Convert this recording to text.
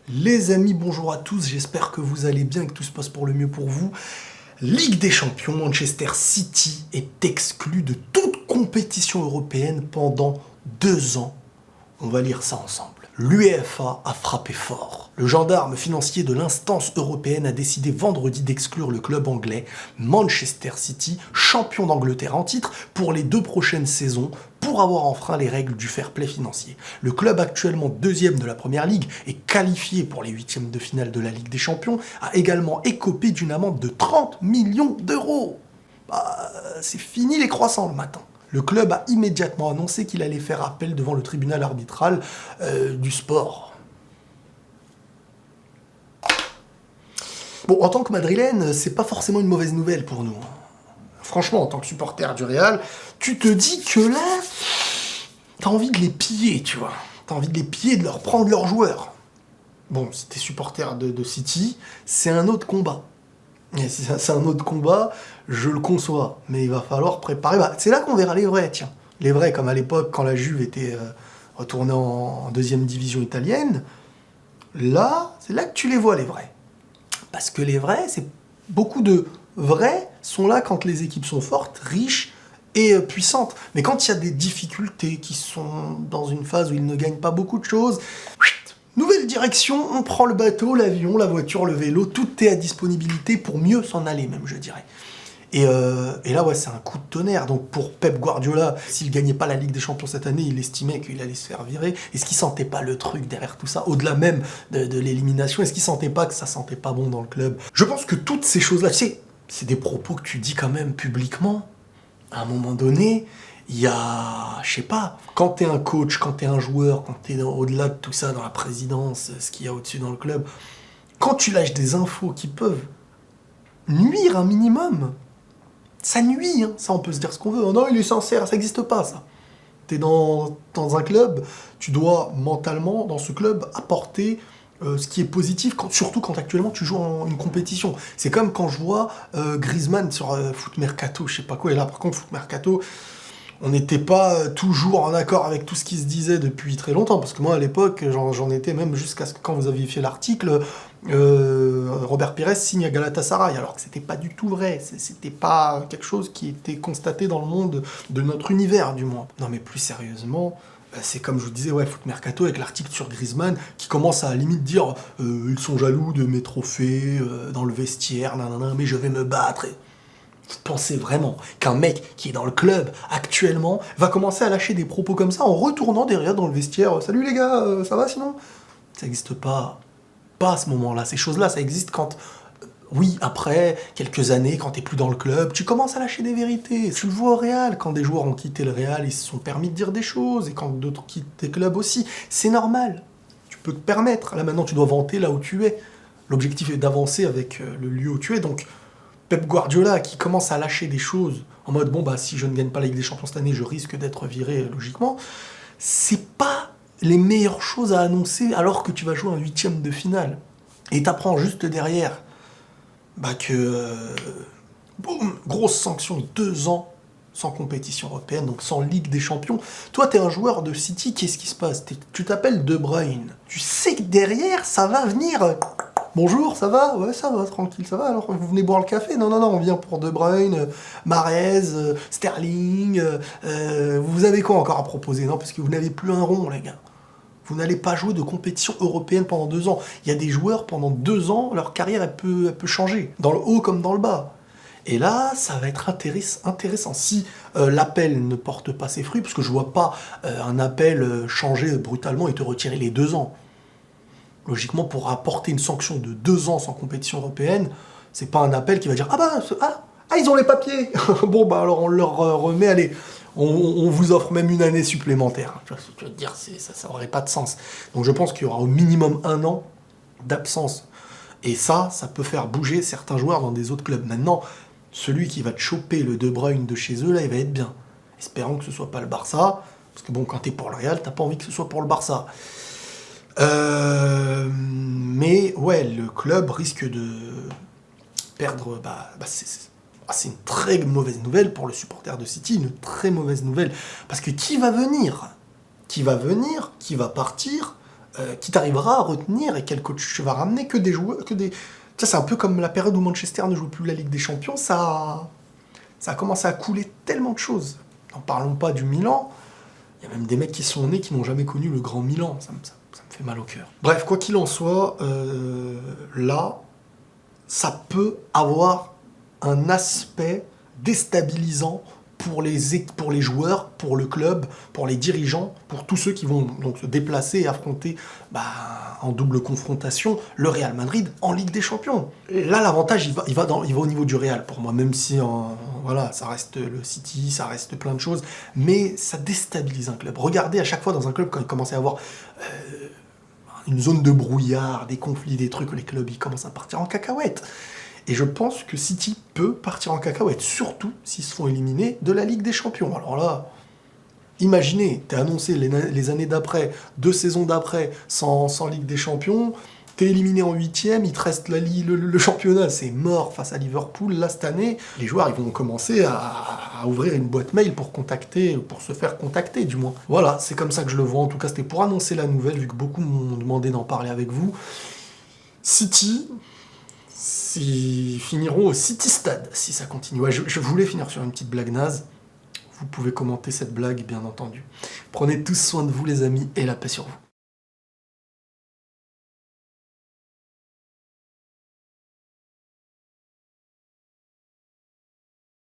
Les amis, bonjour à tous, j'espère que vous allez bien, que tout se passe pour le mieux pour vous. Ligue des Champions, Manchester City est exclu de toute compétition européenne pendant 2 ans. On va lire ça ensemble. L'UEFA a frappé fort. Le gendarme financier de l'instance européenne a décidé vendredi d'exclure le club anglais Manchester City, champion d'Angleterre en titre, pour les 2 prochaines saisons, pour avoir enfreint les règles du fair play financier. Le club actuellement deuxième de la Première Ligue et qualifié pour les huitièmes de finale de la Ligue des Champions a également écopé d'une amende de 30 millions d'euros. C'est fini les croissants le matin. Le club a immédiatement annoncé qu'il allait faire appel devant le tribunal arbitral du sport. Bon, en tant que Madrilène, c'est pas forcément une mauvaise nouvelle pour nous. Franchement, en tant que supporter du Real, tu te dis que là, t'as envie de les piller, tu vois. T'as envie de les piller, de leur prendre leurs joueurs. Bon, si t'es supporter de City, c'est un autre combat. C'est un autre combat, je le conçois, mais il va falloir préparer. C'est là qu'on verra les vrais, tiens. Les vrais, comme à l'époque, quand la Juve était retournée en deuxième division italienne. Là, c'est là que tu les vois, les vrais. Parce que les vrais, beaucoup de vrais sont là quand les équipes sont fortes, riches et puissantes. Mais quand il y a des difficultés qui sont dans une phase où ils ne gagnent pas beaucoup de choses, nouvelle direction, on prend le bateau, l'avion, la voiture, le vélo, tout est à disponibilité pour mieux s'en aller même, je dirais. Et là, ouais, c'est un coup de tonnerre. Donc pour Pep Guardiola, s'il gagnait pas la Ligue des Champions cette année, il estimait qu'il allait se faire virer. Est-ce qu'il sentait pas le truc derrière tout ça, au-delà même de l'élimination? Est-ce qu'il sentait pas que ça sentait pas bon dans le club? Je pense que toutes ces choses-là, tu sais, c'est des propos que tu dis quand même publiquement. À un moment donné, il y a, je sais pas, quand t'es un coach, quand t'es un joueur, quand t'es au-delà de tout ça, dans la présidence, ce qu'il y a au-dessus dans le club, quand tu lâches des infos qui peuvent nuire un minimum, ça nuit, hein. Ça on peut se dire ce qu'on veut. Oh non, il est sincère, ça n'existe pas ça. T'es dans un club, tu dois mentalement, dans ce club, apporter ce qui est positif, surtout quand actuellement tu joues en une compétition. C'est comme quand je vois Griezmann sur Foot Mercato, je sais pas quoi, et là par contre Foot Mercato, on n'était pas toujours en accord avec tout ce qui se disait depuis très longtemps, parce que moi à l'époque, j'en étais même jusqu'à ce que quand vous aviez fait l'article, Robert Pires signe à Galatasaray, alors que c'était pas du tout vrai, c'était pas quelque chose qui était constaté dans le monde de notre univers du moins. Non mais plus sérieusement, c'est comme je vous disais, ouais, Foot Mercato avec l'article sur Griezmann qui commence à limite dire ils sont jaloux de mes trophées dans le vestiaire, nanana, mais je vais me battre. Vous pensez vraiment qu'un mec qui est dans le club actuellement va commencer à lâcher des propos comme ça en retournant derrière dans le vestiaire « Salut les gars, ça va sinon ?» Ça n'existe pas. Pas à ce moment-là. Ces choses-là, ça existe quand, oui, après quelques années, quand t'es plus dans le club, tu commences à lâcher des vérités. Tu le vois au Real, quand des joueurs ont quitté le Real, ils se sont permis de dire des choses, et quand d'autres quittent des clubs aussi. C'est normal. Tu peux te permettre. Là maintenant, tu dois vanter là où tu es. L'objectif est d'avancer avec le lieu où tu es, donc Pep Guardiola qui commence à lâcher des choses en mode bon bah si je ne gagne pas la Ligue des Champions cette année, je risque d'être viré logiquement. C'est pas les meilleures choses à annoncer alors que tu vas jouer un huitième de finale. Et t'apprends juste derrière que boum, grosse sanction, 2 ans sans compétition européenne, donc sans Ligue des Champions. Toi, t'es un joueur de City, qu'est-ce qui se passe? Tu t'appelles De Bruyne. Tu sais que derrière, ça va venir. Bonjour, ça va? Ouais, ça va, tranquille, ça va. Alors, vous venez boire le café? Non, on vient pour De Bruyne, Mahrez, Sterling. Vous avez quoi encore à proposer? Non, parce que vous n'avez plus un rond, les gars. Vous n'allez pas jouer de compétition européenne pendant 2 ans. Il y a des joueurs, pendant 2 ans, leur carrière, elle peut changer. Dans le haut comme dans le bas. Et là, ça va être intéressant. Si l'appel ne porte pas ses fruits, parce que je vois pas un appel changer brutalement et te retirer les 2 ans. Logiquement, pour apporter une sanction de 2 ans sans compétition européenne, c'est pas un appel qui va dire ils ont les papiers. Bon bah alors on leur remet, allez, on vous offre même une année supplémentaire. Tu vas te dire, ça aurait pas de sens. Donc je pense qu'il y aura au minimum 1 an d'absence. Et ça peut faire bouger certains joueurs dans des autres clubs. Maintenant, celui qui va te choper le De Bruyne de chez eux, là, il va être bien. Espérons que ce soit pas le Barça, parce que bon, quand t'es pour le Real, t'as pas envie que ce soit pour le Barça. Mais ouais, le club risque de perdre. C'est une très mauvaise nouvelle pour le supporter de City, une très mauvaise nouvelle. Parce que qui va venir? Qui va partir qui t'arrivera à retenir et quel coach tu vas ramener, que des joueurs, que des... Ça, c'est un peu comme la période où Manchester ne joue plus la Ligue des Champions, ça a commencé à couler tellement de choses. N'en parlons pas du Milan, il y a même des mecs qui sont nés qui n'ont jamais connu le grand Milan, ça me fait mal au cœur. Bref, quoi qu'il en soit, là, ça peut avoir un aspect déstabilisant pour les joueurs, pour le club, pour les dirigeants, pour tous ceux qui vont donc se déplacer et affronter en double confrontation le Real Madrid en Ligue des Champions. Et là, l'avantage, il va au niveau du Real, pour moi, même si voilà, ça reste le City, ça reste plein de choses, mais ça déstabilise un club. Regardez à chaque fois dans un club, quand il commence à y avoir une zone de brouillard, des conflits, des trucs, les clubs ils commencent à partir en cacahuète. Et je pense que City peut partir en cacahuète, surtout s'ils se font éliminer de la Ligue des Champions. Alors là, imaginez, t'es annoncé les années d'après, 2 saisons d'après, sans Ligue des Champions, t'es éliminé en 8e, il te reste le championnat, c'est mort face à Liverpool, là, cette année. Les joueurs, ils vont commencer à ouvrir une boîte mail pour se faire contacter, du moins. Voilà, c'est comme ça que je le vois. En tout cas, c'était pour annoncer la nouvelle, vu que beaucoup m'ont demandé d'en parler avec vous. City... Ils finiront au City Stade, si ça continue. Ouais, je voulais finir sur une petite blague naze. Vous pouvez commenter cette blague, bien entendu. Prenez tous soin de vous, les amis, et la paix sur vous.